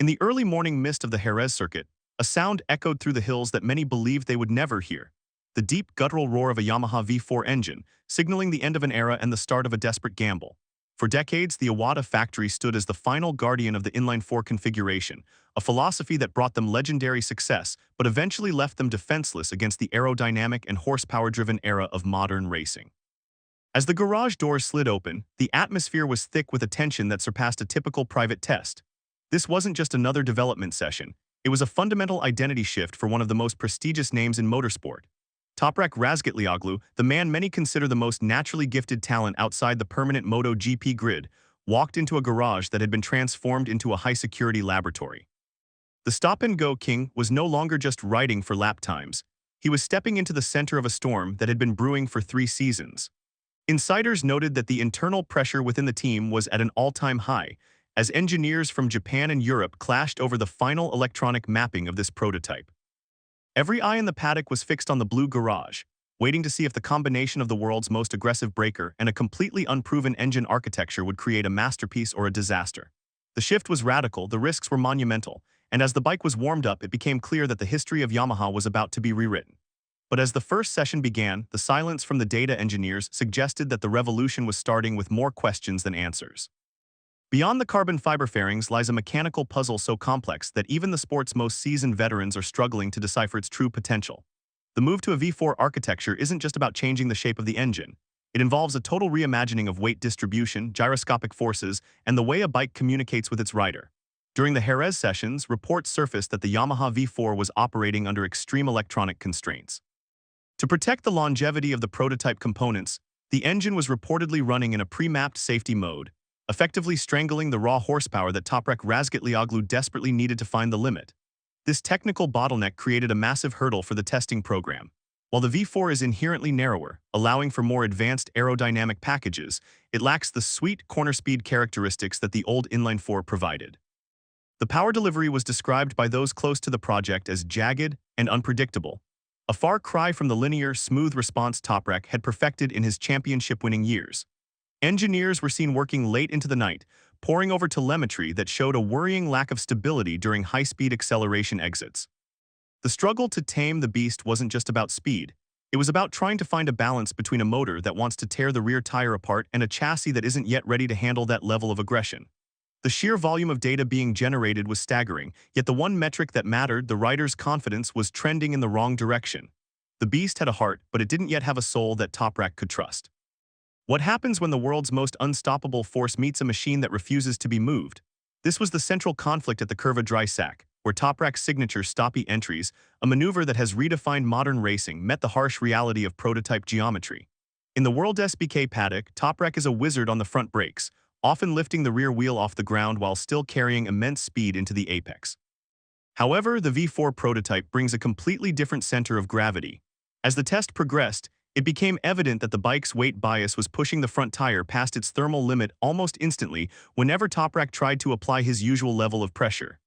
In the early morning mist of the Jerez circuit, a sound echoed through the hills that many believed they would never hear. The deep guttural roar of a Yamaha V4 engine, signaling the end of an era and the start of a desperate gamble. For decades, the Iwata factory stood as the final guardian of the inline-4 configuration, a philosophy that brought them legendary success but eventually left them defenseless against the aerodynamic and horsepower-driven era of modern racing. As the garage doors slid open, the atmosphere was thick with a tension that surpassed a typical private test. This wasn't just another development session, it was a fundamental identity shift for one of the most prestigious names in motorsport. Toprak Razgatlıoğlu, the man many consider the most naturally gifted talent outside the permanent MotoGP grid, walked into a garage that had been transformed into a high-security laboratory. The stop-and-go king was no longer just riding for lap times. He was stepping into the center of a storm that had been brewing for 3 seasons. Insiders noted that the internal pressure within the team was at an all-time high, as engineers from Japan and Europe clashed over the final electronic mapping of this prototype. Every eye in the paddock was fixed on the blue garage, waiting to see if the combination of the world's most aggressive breaker and a completely unproven engine architecture would create a masterpiece or a disaster. The shift was radical, the risks were monumental, and as the bike was warmed up, it became clear that the history of Yamaha was about to be rewritten. But as the first session began, the silence from the data engineers suggested that the revolution was starting with more questions than answers. Beyond the carbon fiber fairings lies a mechanical puzzle so complex that even the sport's most seasoned veterans are struggling to decipher its true potential. The move to a V4 architecture isn't just about changing the shape of the engine. It involves a total reimagining of weight distribution, gyroscopic forces, and the way a bike communicates with its rider. During the Jerez sessions, reports surfaced that the Yamaha V4 was operating under extreme electronic constraints. To protect the longevity of the prototype components, the engine was reportedly running in a pre-mapped safety mode, effectively strangling the raw horsepower that Toprak Razgatlıoğlu desperately needed to find the limit. This technical bottleneck created a massive hurdle for the testing program. While the V4 is inherently narrower, allowing for more advanced aerodynamic packages, it lacks the sweet corner speed characteristics that the old inline-4 provided. The power delivery was described by those close to the project as jagged and unpredictable, a far cry from the linear, smooth response Toprak had perfected in his championship-winning years. Engineers were seen working late into the night, poring over telemetry that showed a worrying lack of stability during high-speed acceleration exits. The struggle to tame the beast wasn't just about speed. It was about trying to find a balance between a motor that wants to tear the rear tire apart and a chassis that isn't yet ready to handle that level of aggression. The sheer volume of data being generated was staggering, yet the one metric that mattered, the rider's confidence, was trending in the wrong direction. The beast had a heart, but it didn't yet have a soul that Toprak could trust. What happens when the world's most unstoppable force meets a machine that refuses to be moved? This was the central conflict at the Curva Dry Sack, where Toprak's signature stoppie entries, a maneuver that has redefined modern racing, met the harsh reality of prototype geometry. In the World SBK Paddock, Toprak is a wizard on the front brakes, often lifting the rear wheel off the ground while still carrying immense speed into the apex. However, the V4 prototype brings a completely different center of gravity. As the test progressed, it became evident that the bike's weight bias was pushing the front tire past its thermal limit almost instantly whenever Toprak tried to apply his usual level of pressure.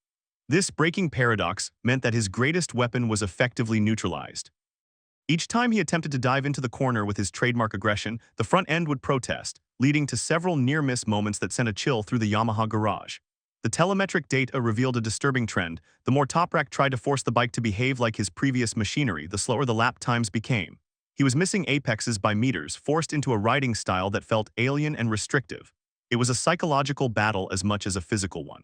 This braking paradox meant that his greatest weapon was effectively neutralized. Each time he attempted to dive into the corner with his trademark aggression, the front end would protest, leading to several near-miss moments that sent a chill through the Yamaha garage. The telemetric data revealed a disturbing trend. The more Toprak tried to force the bike to behave like his previous machinery, the slower the lap times became. He was missing apexes by meters, forced into a riding style that felt alien and restrictive. It was a psychological battle as much as a physical one.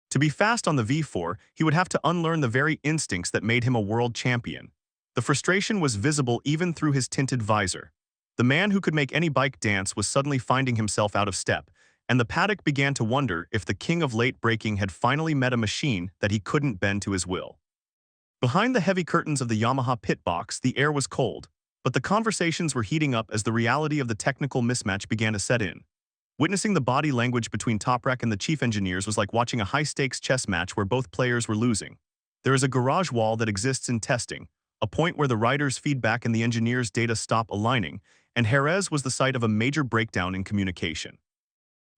To be fast on the V4, he would have to unlearn the very instincts that made him a world champion. The frustration was visible even through his tinted visor. The man who could make any bike dance was suddenly finding himself out of step, and the paddock began to wonder if the king of late braking had finally met a machine that he couldn't bend to his will. Behind the heavy curtains of the Yamaha pit box, the air was cold. But the conversations were heating up as the reality of the technical mismatch began to set in. Witnessing the body language between Toprak and the chief engineers was like watching a high-stakes chess match where both players were losing. There is a garage wall that exists in testing, a point where the rider's feedback and the engineer's data stop aligning, and Jerez was the site of a major breakdown in communication.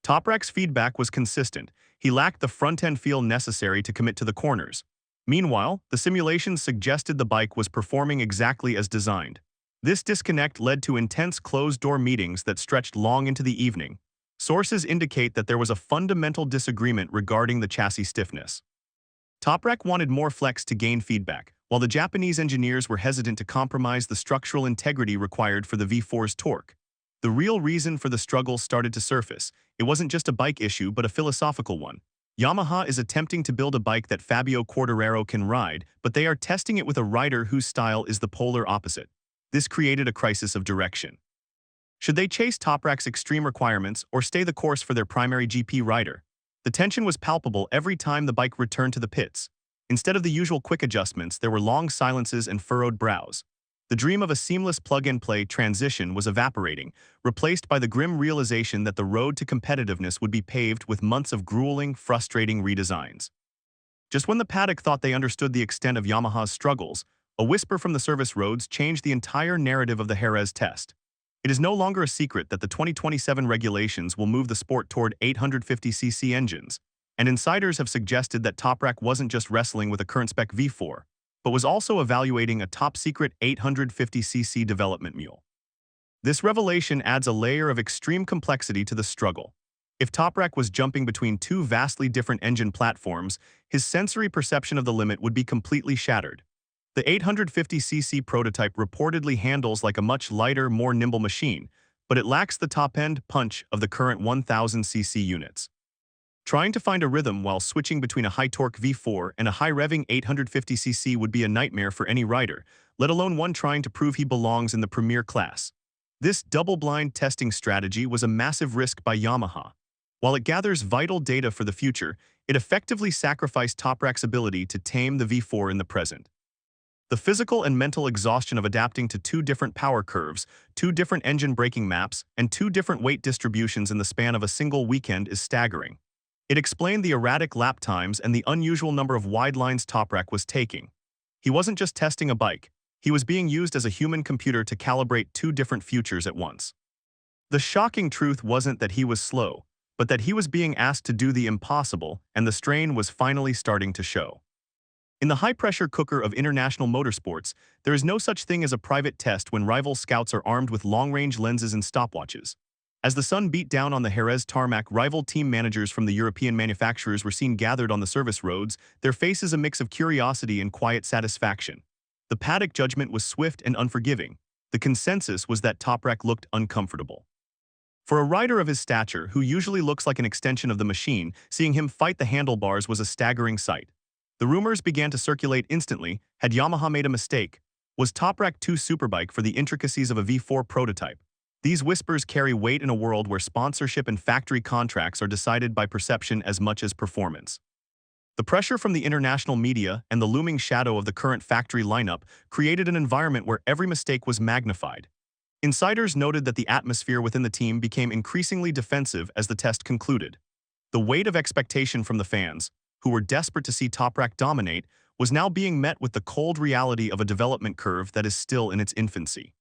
Toprak's feedback was consistent. He lacked the front-end feel necessary to commit to the corners. Meanwhile, the simulations suggested the bike was performing exactly as designed. This disconnect led to intense closed-door meetings that stretched long into the evening. Sources indicate that there was a fundamental disagreement regarding the chassis stiffness. Toprak wanted more flex to gain feedback, while the Japanese engineers were hesitant to compromise the structural integrity required for the V4's torque. The real reason for the struggle started to surface. It wasn't just a bike issue but a philosophical one. Yamaha is attempting to build a bike that Fabio Quartararo can ride, but they are testing it with a rider whose style is the polar opposite. This created a crisis of direction. Should they chase Toprak's extreme requirements or stay the course for their primary GP rider? The tension was palpable every time the bike returned to the pits. Instead of the usual quick adjustments, there were long silences and furrowed brows. The dream of a seamless plug-and-play transition was evaporating, replaced by the grim realization that the road to competitiveness would be paved with months of grueling, frustrating redesigns. Just when the Paddock thought they understood the extent of Yamaha's struggles, a whisper from the service roads changed the entire narrative of the Jerez test. It is no longer a secret that the 2027 regulations will move the sport toward 850cc engines, and insiders have suggested that Toprak wasn't just wrestling with a current-spec V4, but was also evaluating a top-secret 850cc development mule. This revelation adds a layer of extreme complexity to the struggle. If Toprak was jumping between two vastly different engine platforms, his sensory perception of the limit would be completely shattered. The 850cc prototype reportedly handles like a much lighter, more nimble machine, but it lacks the top-end punch of the current 1000cc units. Trying to find a rhythm while switching between a high-torque V4 and a high-revving 850cc would be a nightmare for any rider, let alone one trying to prove he belongs in the premier class. This double-blind testing strategy was a massive risk by Yamaha. While it gathers vital data for the future, it effectively sacrificed Toprak's ability to tame the V4 in the present. The physical and mental exhaustion of adapting to two different power curves, two different engine braking maps, and two different weight distributions in the span of a single weekend is staggering. It explained the erratic lap times and the unusual number of wide lines Toprak was taking. He wasn't just testing a bike, he was being used as a human computer to calibrate two different futures at once. The shocking truth wasn't that he was slow, but that he was being asked to do the impossible, and the strain was finally starting to show. In the high-pressure cooker of international motorsports, there is no such thing as a private test when rival scouts are armed with long-range lenses and stopwatches. As the sun beat down on the Jerez tarmac, rival team managers from the European manufacturers were seen gathered on the service roads, their faces a mix of curiosity and quiet satisfaction. The Paddock judgment was swift and unforgiving. The consensus was that Toprak looked uncomfortable. For a rider of his stature, who usually looks like an extension of the machine, seeing him fight the handlebars was a staggering sight. The rumors began to circulate instantly. Had Yamaha made a mistake? Was Toprak too superbike for the intricacies of a V4 prototype? These whispers carry weight in a world where sponsorship and factory contracts are decided by perception as much as performance. The pressure from the international media and the looming shadow of the current factory lineup created an environment where every mistake was magnified. Insiders noted that the atmosphere within the team became increasingly defensive as the test concluded. The weight of expectation from the fans, who were desperate to see Toprak dominate, was now being met with the cold reality of a development curve that is still in its infancy.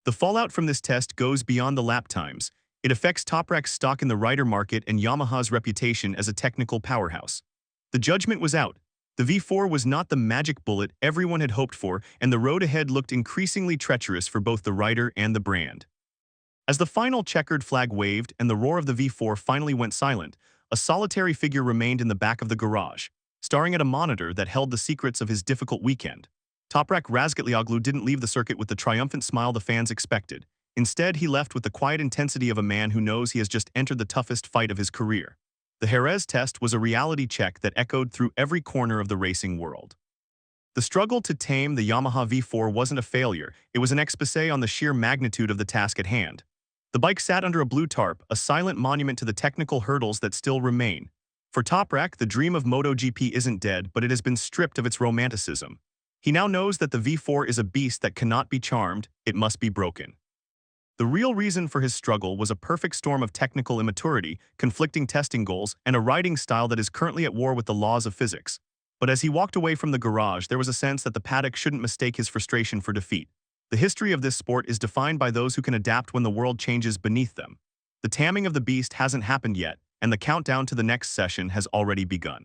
The fallout from this test goes beyond the lap times. It affects Toprak's stock in the rider market and Yamaha's reputation as a technical powerhouse. The judgment was out. The V4 was not the magic bullet everyone had hoped for, and the road ahead looked increasingly treacherous for both the rider and the brand. As the final checkered flag waved and the roar of the V4 finally went silent, a solitary figure remained in the back of the garage, staring at a monitor that held the secrets of his difficult weekend. Toprak Razgatlioglu didn't leave the circuit with the triumphant smile the fans expected. Instead, he left with the quiet intensity of a man who knows he has just entered the toughest fight of his career. The Jerez test was a reality check that echoed through every corner of the racing world. The struggle to tame the Yamaha V4 wasn't a failure, it was an exposé on the sheer magnitude of the task at hand. The bike sat under a blue tarp, a silent monument to the technical hurdles that still remain. For Toprak, the dream of MotoGP isn't dead, but it has been stripped of its romanticism. He now knows that the V4 is a beast that cannot be charmed, it must be broken. The real reason for his struggle was a perfect storm of technical immaturity, conflicting testing goals, and a riding style that is currently at war with the laws of physics. But as he walked away from the garage, there was a sense that the Paddock shouldn't mistake his frustration for defeat. The history of this sport is defined by those who can adapt when the world changes beneath them. The taming of the beast hasn't happened yet, and the countdown to the next session has already begun.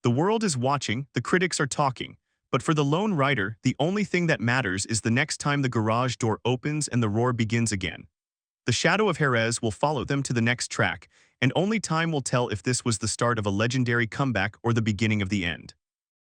The world is watching, the critics are talking. But for the lone rider, the only thing that matters is the next time the garage door opens and the roar begins again. The shadow of Jerez will follow them to the next track, and and only time will tell if this was the start of a legendary comeback or the beginning of the end.